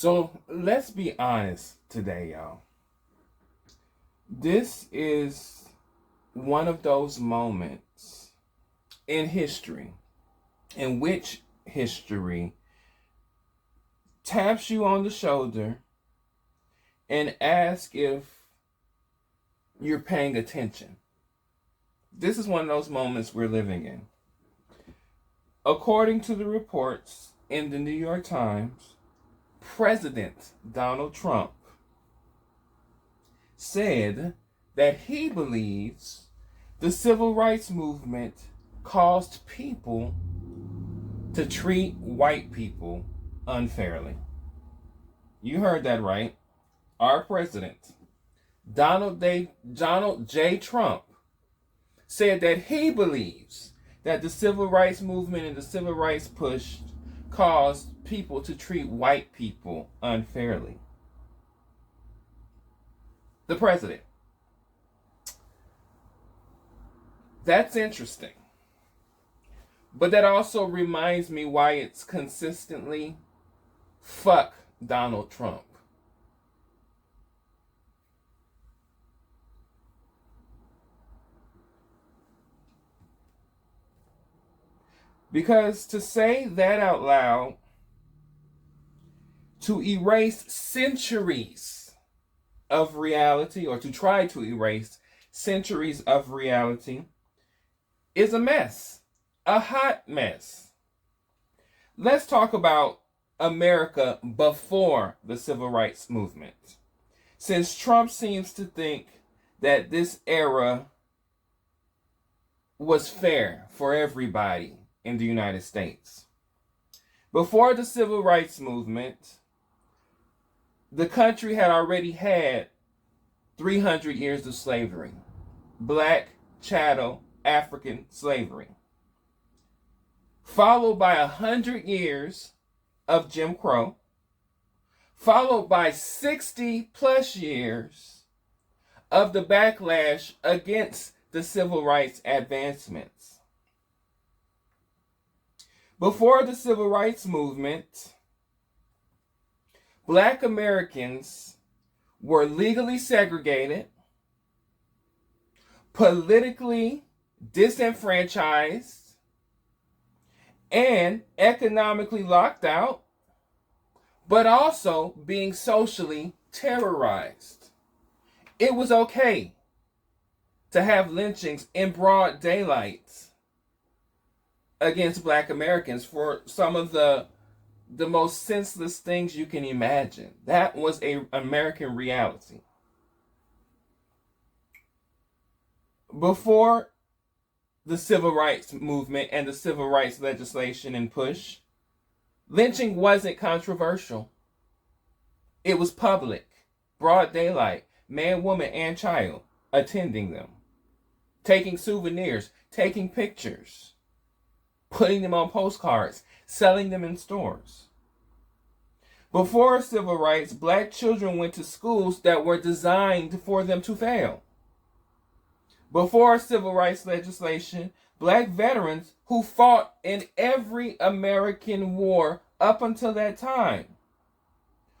So let's be honest today, y'all. This is one of those moments in history in which history taps you on the shoulder and asks if you're paying attention. This is one of those moments we're living in. According to the reports in the New York Times, President Donald Trump said that he believes the civil rights movement caused people to treat white people unfairly. You heard that right. Our president, Donald J. Trump, said that he believes that the civil rights movement and the civil rights push caused people to treat white people unfairly. The president. That's interesting. But that also reminds me why it's consistently fuck Donald Trump. Because to say that out loud, to erase centuries of reality, or to try to erase centuries of reality, is a mess. A hot mess. Let's talk about America before the civil rights movement. Since Trump seems to think that this era was fair for everybody in the United States. Before the civil rights movement, the country had already had 300 years of slavery. Black, chattel, African slavery. Followed by 100 years of Jim Crow. Followed by 60 plus years of the backlash against the civil rights advancements. Before the civil rights movement, Black Americans were legally segregated, politically disenfranchised, and economically locked out, but also being socially terrorized. It was okay to have lynchings in broad daylight against Black Americans for some of the most senseless things you can imagine. That was an American reality. Before the civil rights movement and the civil rights legislation and push, lynching wasn't controversial. It was public, broad daylight, man, woman, and child attending them, taking souvenirs, taking pictures, putting them on postcards, selling them in stores. Before civil rights, Black children went to schools that were designed for them to fail. Before civil rights legislation, Black veterans who fought in every American war up until that time,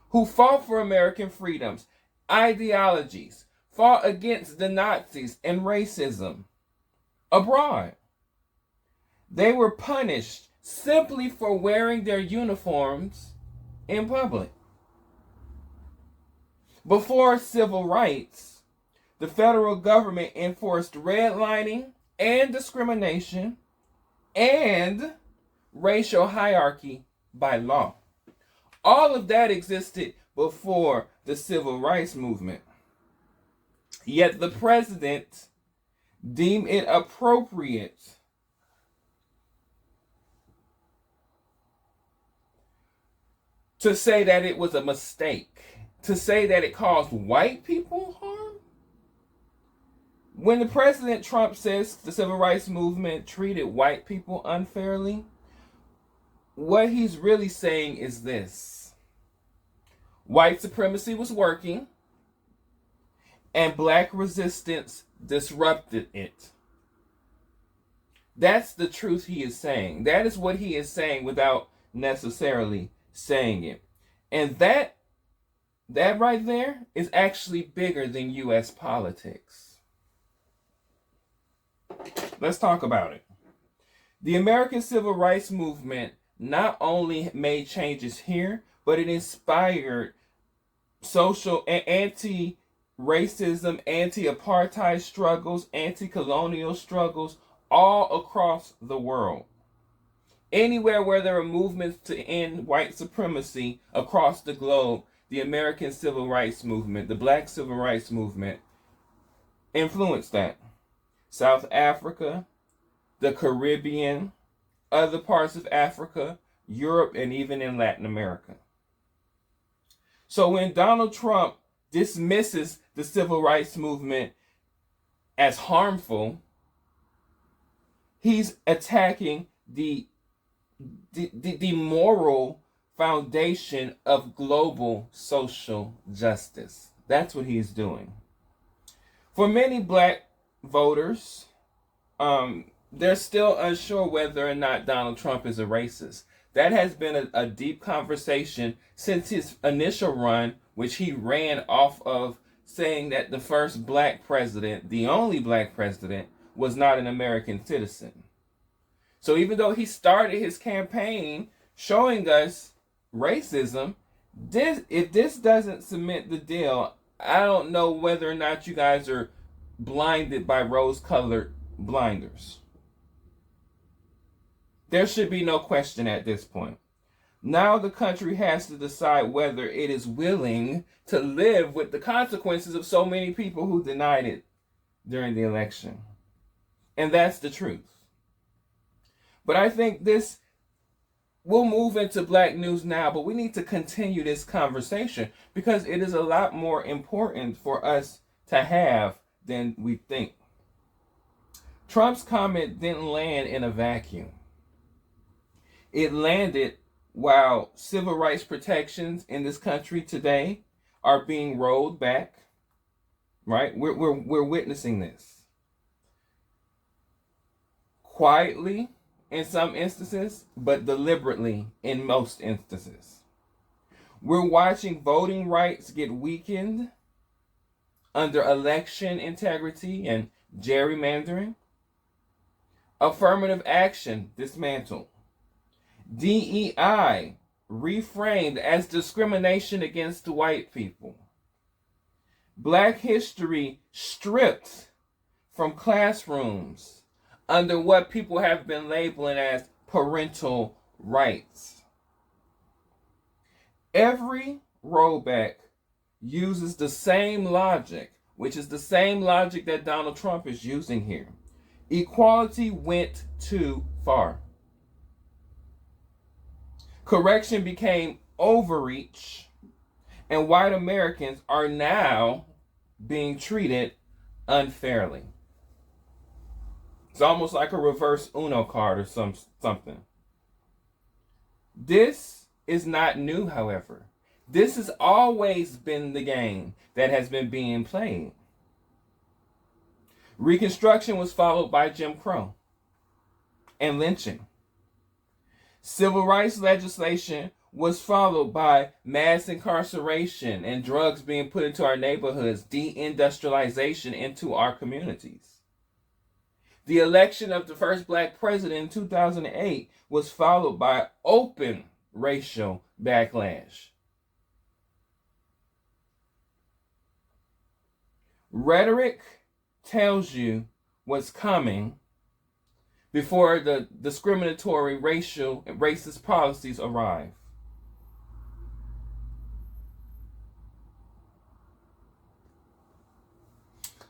who fought for American freedoms, ideologies, fought against the Nazis and racism abroad. They were punished simply for wearing their uniforms in public. Before civil rights, the federal government enforced redlining and discrimination and racial hierarchy by law. All of that existed before the civil rights movement. Yet the president deemed it appropriate to say that it was a mistake, to say that it caused white people harm. When the President Trump says the civil rights movement treated white people unfairly, what he's really saying is this: white supremacy was working, and Black resistance disrupted it. That's the truth he is saying. That is what he is saying without necessarily saying it. And that That right there is actually bigger than U.S. politics. Let's talk about it. The American Civil Rights Movement not only made changes here, but it inspired social and anti-racism, anti-apartheid struggles, anti-colonial struggles all across the world. Anywhere where there are movements to end white supremacy across the globe, the American Civil Rights Movement, the Black Civil Rights Movement, influenced that. South Africa, the Caribbean, other parts of Africa, Europe, and even in Latin America. So when Donald Trump dismisses the civil rights movement as harmful, he's attacking the moral foundation of global social justice. That's what he's doing. For many black voters, they're still unsure whether or not Donald Trump is a racist. That has been a deep conversation since his initial run, which he ran off of saying that the first black president, the only black president, was not an American citizen. So even though he started his campaign showing us racism, if this doesn't cement the deal, I don't know whether or not you guys are blinded by rose-colored blinders. There should be no question at this point. Now the country has to decide whether it is willing to live with the consequences of so many people who denied it during the election. And that's the truth. But I think we'll move into Black News Now, but we need to continue this conversation because it is a lot more important for us to have than we think. Trump's comment didn't land in a vacuum. It landed while civil rights protections in this country today are being rolled back. Right? We're witnessing this. Quietly in some instances, but deliberately in most instances. We're watching voting rights get weakened under election integrity and gerrymandering. Affirmative action dismantled. DEI reframed as discrimination against white people. Black history stripped from classrooms under what people have been labeling as parental rights. Every rollback uses the same logic, which is the same logic that Donald Trump is using here. Equality went too far. Correction became overreach, and white Americans are now being treated unfairly. It's almost like a reverse Uno card or something. This is not new, however. This has always been the game that has been being played. Reconstruction was followed by Jim Crow and lynching. Civil rights legislation was followed by mass incarceration and drugs being put into our neighborhoods, deindustrialization into our communities. The election of the first black president in 2008 was followed by open racial backlash. Rhetoric tells you what's coming before the discriminatory racial and racist policies arrive.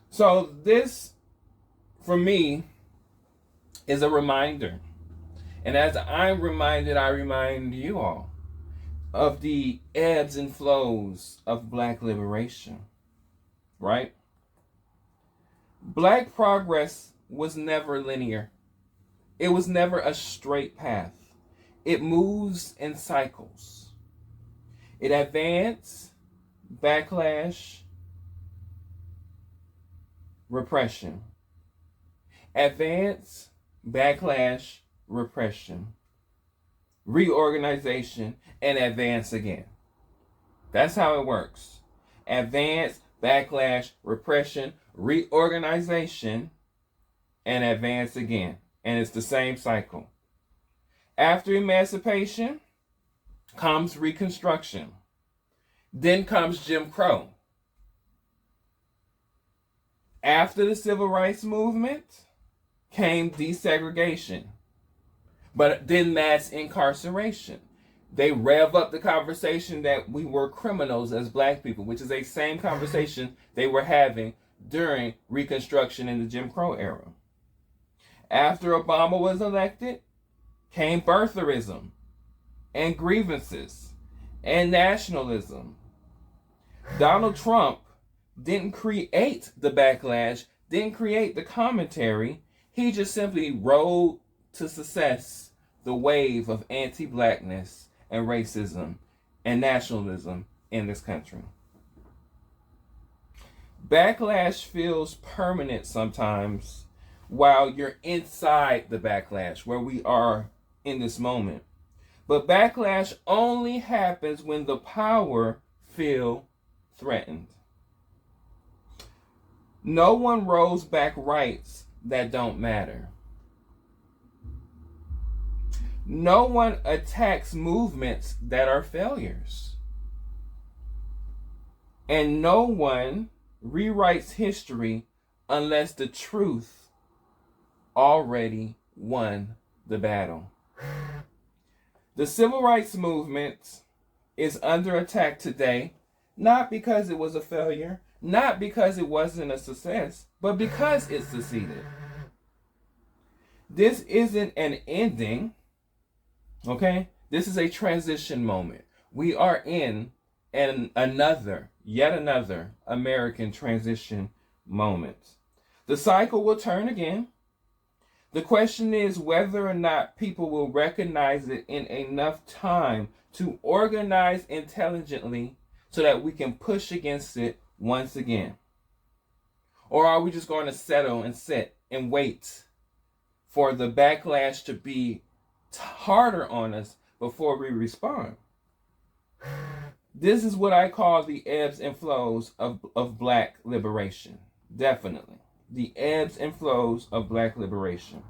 So this, for me, is a reminder. And as I'm reminded, I remind you all of the ebbs and flows of black liberation, right? Black progress was never linear. It was never a straight path. It moves in cycles. It advanced, backlash, repression. Advance, backlash, repression. Reorganization, and advance again. That's how it works. Advance, backlash, repression, reorganization, and advance again. And it's the same cycle. After emancipation comes Reconstruction. Then comes Jim Crow. After the Civil Rights Movement came desegregation, but then mass incarceration. They rev up the conversation that we were criminals as black people, which is the same conversation they were having during Reconstruction in the Jim Crow era. After Obama was elected, came birtherism and grievances and nationalism. Donald Trump didn't create the backlash, didn't create the commentary. He just simply rode to success the wave of anti-blackness and racism and nationalism in this country. Backlash feels permanent sometimes while you're inside the backlash, where we are in this moment. But backlash only happens when the power feel threatened. No one rolls back rights that don't matter. No one attacks movements that are failures. And no one rewrites history unless the truth already won the battle. The civil rights movement is under attack today, not because it was a failure, not because it wasn't a success, but because it succeeded. This isn't an ending, okay? This is a transition moment. We are in yet another American transition moment. The cycle will turn again. The question is whether or not people will recognize it in enough time to organize intelligently so that we can push against it once again. Or are we just going to settle and sit and wait for the backlash to be harder on us before we respond? This is what I call the ebbs and flows of black liberation. Definitely. The ebbs and flows of black liberation.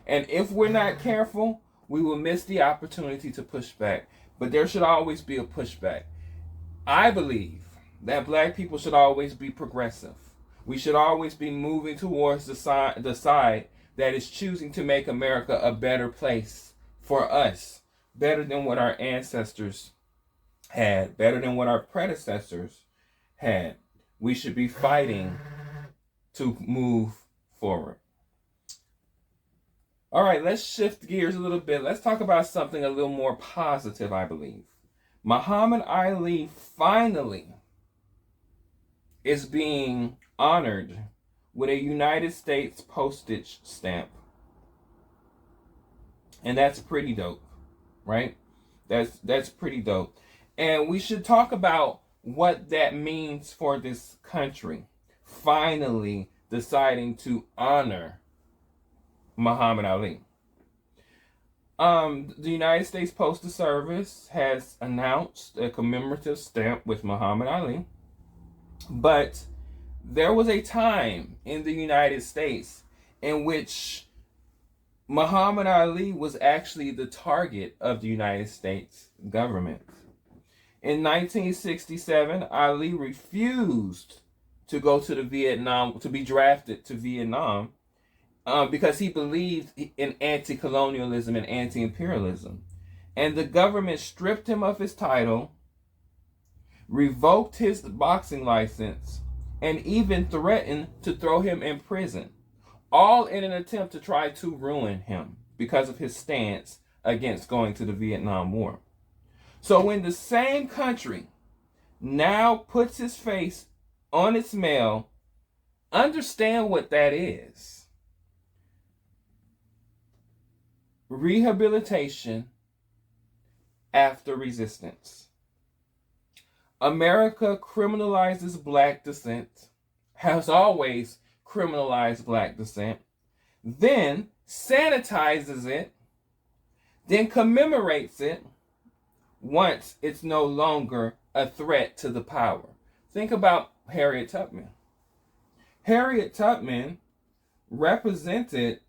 And if we're not careful, we will miss the opportunity to push back. But there should always be a pushback. I believe that black people should always be progressive. We should always be moving towards the side that is choosing to make America a better place for us, better than what our ancestors had, better than what our predecessors had. We should be fighting to move forward. All right, let's shift gears a little bit. Let's talk about something a little more positive, I believe. Muhammad Ali finally is being honored with a United States postage stamp. And that's pretty dope, right? That's pretty dope. And we should talk about what that means for this country. Finally deciding to honor Muhammad Ali. The United States Postal Service has announced a commemorative stamp with Muhammad Ali. But there was a time in the United States in which Muhammad Ali was actually the target of the United States government. In 1967, Ali refused to go to Vietnam, to be drafted to Vietnam, because he believed in anti-colonialism and anti-imperialism. And the government stripped him of his title, revoked his boxing license, and even threatened to throw him in prison, all in an attempt to try to ruin him because of his stance against going to the Vietnam War. So when the same country now puts his face on its mail, understand what that is. Rehabilitation after resistance. America criminalizes black dissent, has always criminalized black dissent, then sanitizes it, then commemorates it once it's no longer a threat to the power. Think about Harriet Tubman. Harriet Tubman represented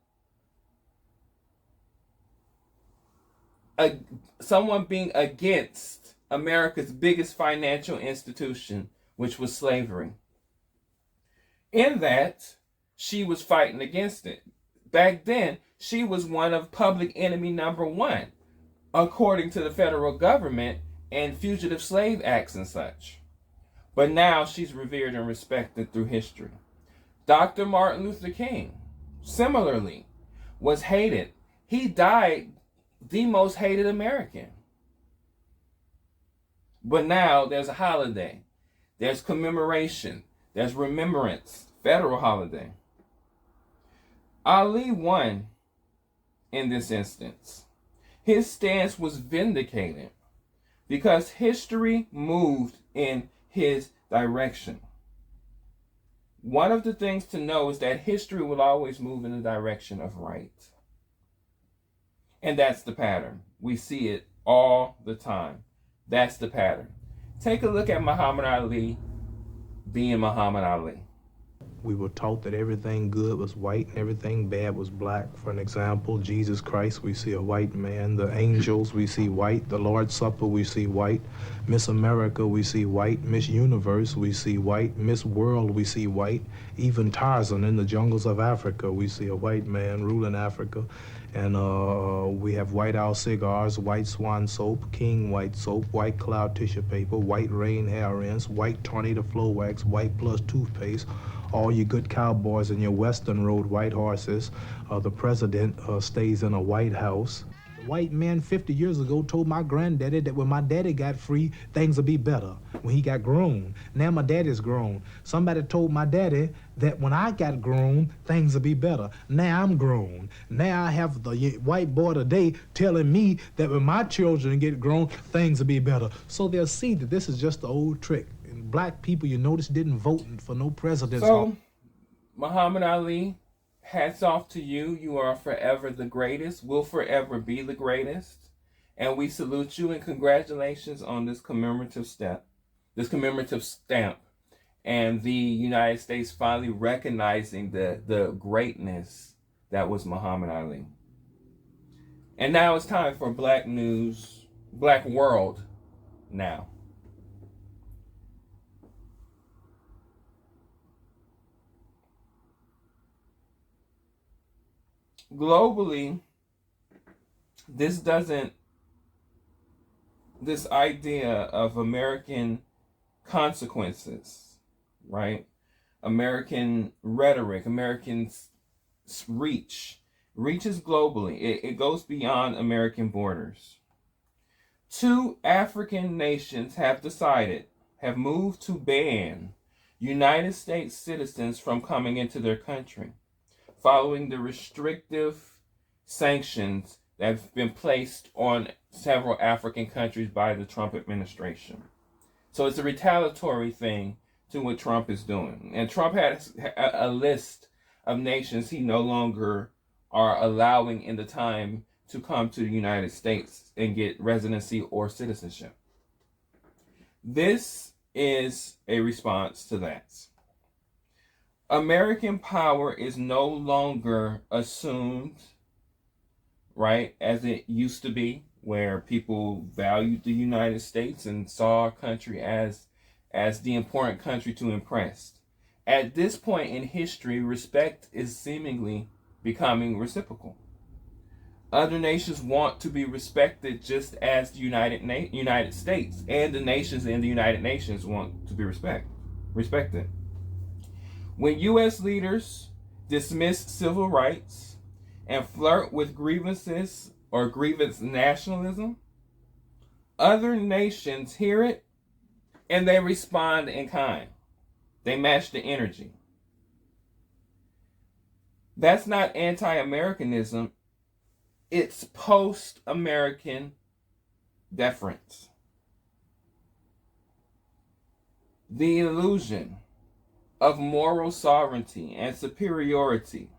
someone being against America's biggest financial institution, which was slavery. In that, she was fighting against it. Back then, she was one of public enemy number one, according to the federal government and fugitive slave acts and such. But now she's revered and respected through history. Dr. Martin Luther King, similarly, was hated. He died the most hated American. But now there's a holiday. There's commemoration. There's remembrance. Federal holiday. Ali won in this instance. His stance was vindicated because history moved in his direction. One of the things to know is that history will always move in the direction of right. And that's the pattern. We see it all the time. That's the pattern. Take a look at Muhammad Ali being Muhammad Ali. We were taught that everything good was white and everything bad was black. For an example, Jesus Christ, we see a white man. The angels, we see white. The Lord's Supper, we see white. Miss America, we see white. Miss Universe, we see white. Miss World, we see white. Even Tarzan in the jungles of Africa, we see a white man ruling Africa. And we have White Owl cigars, white swan soap, King white soap, white cloud tissue paper, white rain hair rinse, white tornado flow wax, white plus toothpaste. All you good cowboys in your Western road white horses. The president stays in a White House. The white man 50 years ago told my granddaddy that when my daddy got free, things would be better. When he got grown. Now my daddy's grown. Somebody told my daddy that when I got grown, things would be better. Now I'm grown. Now I have the white boy today telling me that when my children get grown, things will be better. So they'll see that this is just the old trick. Black people, you notice, didn't vote for no president. So, Muhammad Ali, hats off to you. You are forever the greatest, will forever be the greatest. And we salute you and congratulations on this commemorative stamp, and the United States finally recognizing the greatness that was Muhammad Ali. And now it's time for Black News, Black World now. Globally, this idea of American consequences, right? American rhetoric, American reaches globally. It goes beyond American borders. 2 African nations have moved to ban United States citizens from coming into their country, following the restrictive sanctions that have been placed on several African countries by the Trump administration. So it's a retaliatory thing to what Trump is doing. And Trump has a list of nations he no longer are allowing in the time to come to the United States and get residency or citizenship. This is a response to that. American power is no longer assumed, right, as it used to be, where people valued the United States and saw our country as the important country to impress. At this point in history, respect is seemingly becoming reciprocal. Other nations want to be respected just as the United States and the nations in the United Nations want to be respected. When U.S. leaders dismiss civil rights and flirt with grievances or grievance nationalism, other nations hear it and they respond in kind. They match the energy. That's not anti-Americanism. It's post-American deference. The illusion of moral sovereignty and superiority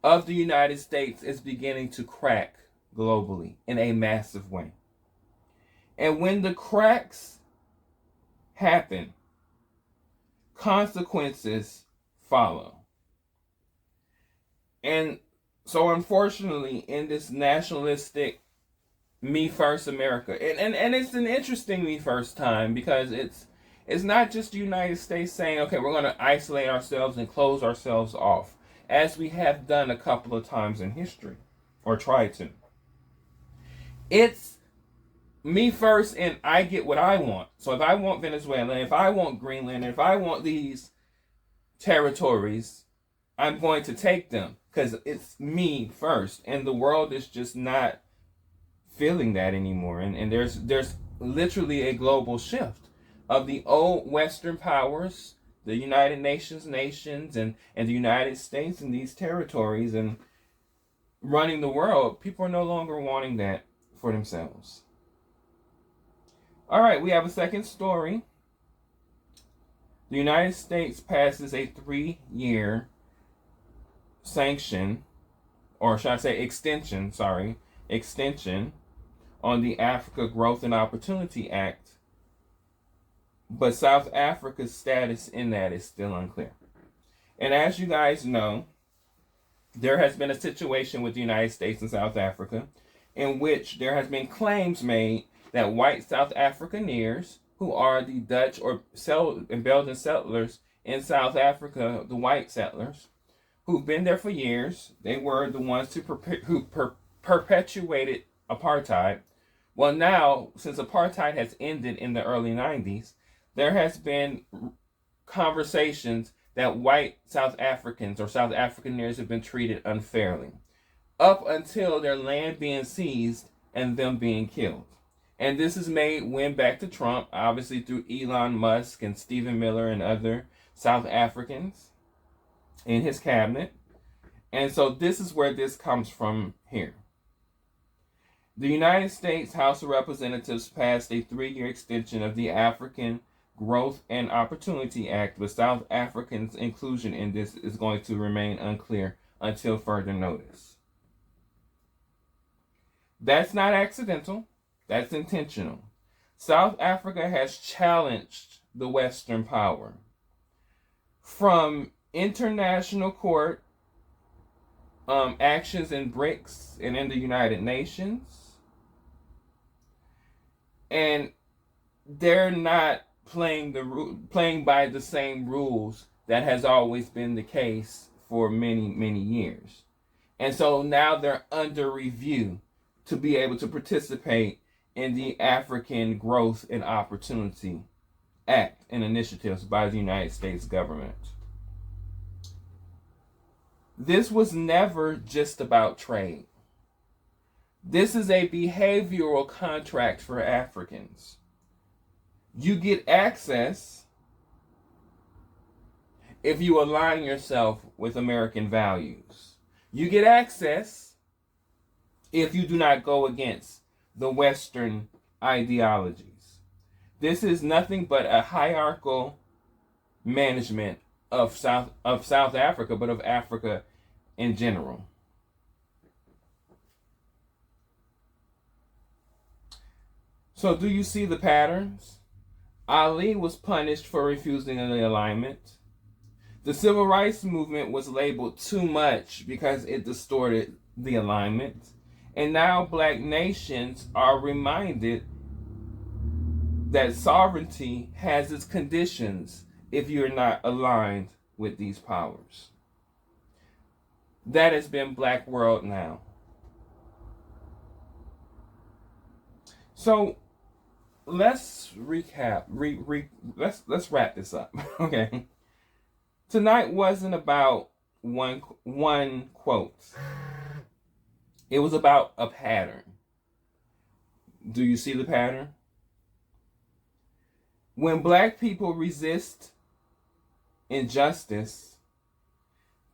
of the United States is beginning to crack globally in a massive way. And when the cracks happen, consequences follow. And so unfortunately, in this nationalistic me first America, and it's an interesting me first time, because it's not just the United States saying, okay, we're going to isolate ourselves and close ourselves off, as we have done a couple of times in history, or tried to. It's me first, and I get what I want. So if I want Venezuela, if I want Greenland, if I want these territories, I'm going to take them, because it's me first. And the world is just not feeling that anymore. And there's literally a global shift of the old Western powers, the United nations and the United States and these territories and running the world. People are no longer wanting that for themselves. All right, we have a second story. The United States passes a 3-year sanction, or should I say extension on the Africa Growth and Opportunity Act, but South Africa's status in that is still unclear. And as you guys know, there has been a situation with the United States and South Africa in which there has been claims made that white South Africaneers, who are the Dutch and Belgian settlers in South Africa, the white settlers, who've been there for years, they were the ones who perpetuated apartheid. Well, now, since apartheid has ended in the early 90s, there has been conversations that white South Africans or South Africaneers have been treated unfairly, up until their land being seized and them being killed. And this is made win back to Trump, obviously through Elon Musk and Stephen Miller and other South Africans in his cabinet. And so this is where this comes from here. The United States House of Representatives passed a 3-year extension of the African Growth and Opportunity Act, but South Africans' inclusion in this is going to remain unclear until further notice. That's not accidental. That's intentional. South Africa has challenged the Western power from international court actions in BRICS and in the United Nations. And they're not playing by the same rules that has always been the case for many, many years. And so now they're under review to be able to participate in the African Growth and Opportunity Act and initiatives by the United States government. This was never just about trade. This is a behavioral contract for Africans. You get access if you align yourself with American values. You get access if you do not go against the Western ideologies. This is nothing but a hierarchical management of South Africa, but of Africa in general. So do you see the patterns? Ali was punished for refusing the alignment. The civil rights movement was labeled too much because it distorted the alignment. And now black nations are reminded that sovereignty has its conditions if you're not aligned with these powers. That has been Black World Now. So let's recap. Let's wrap this up. Okay. Tonight wasn't about one quote. It was about a pattern. Do you see the pattern? When black people resist injustice,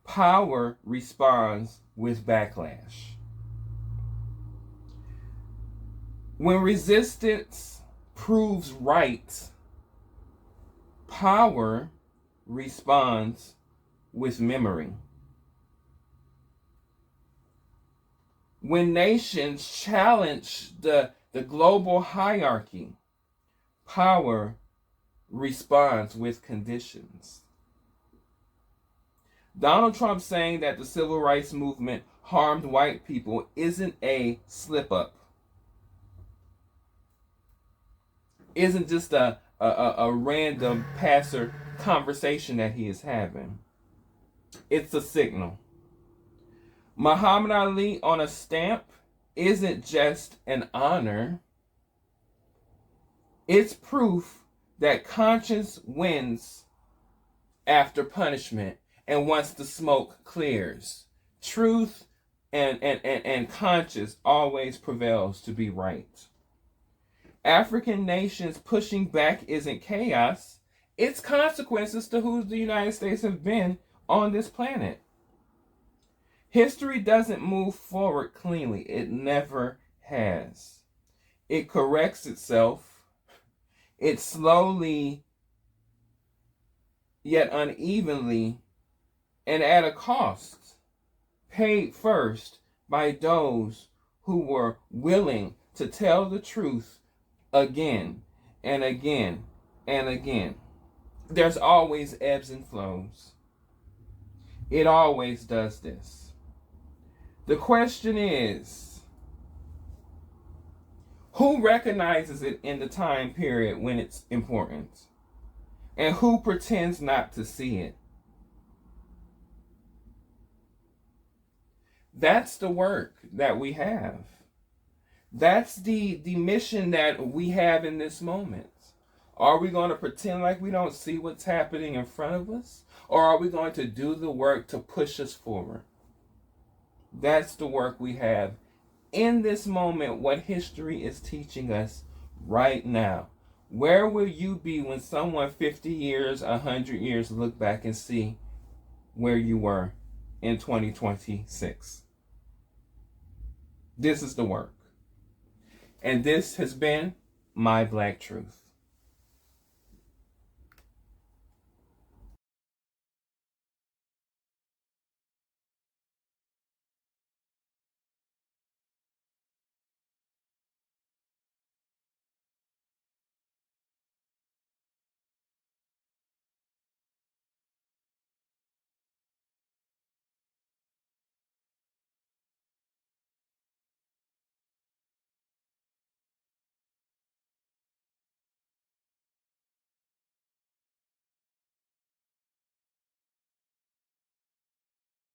power responds with backlash. When resistance proves right, power responds with memory. When nations challenge the global hierarchy, power responds with conditions. Donald Trump saying that the civil rights movement harmed white people isn't a slip up. Isn't just a random passer conversation that he is having. It's a signal. Muhammad Ali on a stamp isn't just an honor. It's proof that conscience wins after punishment. And once the smoke clears, truth and conscience always prevails to be right. African nations pushing back isn't chaos. It's consequences to who the United States have been on this planet. History doesn't move forward cleanly. It never has. It corrects itself. It slowly, yet unevenly, and at a cost, paid first by those who were willing to tell the truth again and again and again. There's always ebbs and flows. It always does this. The question is, who recognizes it in the time period when it's important? And who pretends not to see it? That's the work that we have. That's the mission that we have in this moment. Are we going to pretend like we don't see what's happening in front of us? Or are we going to do the work to push us forward? That's the work we have in this moment, what history is teaching us right now. Where will you be when someone 50 years, 100 years look back and see where you were in 2026? This is the work. And this has been My Black Truth.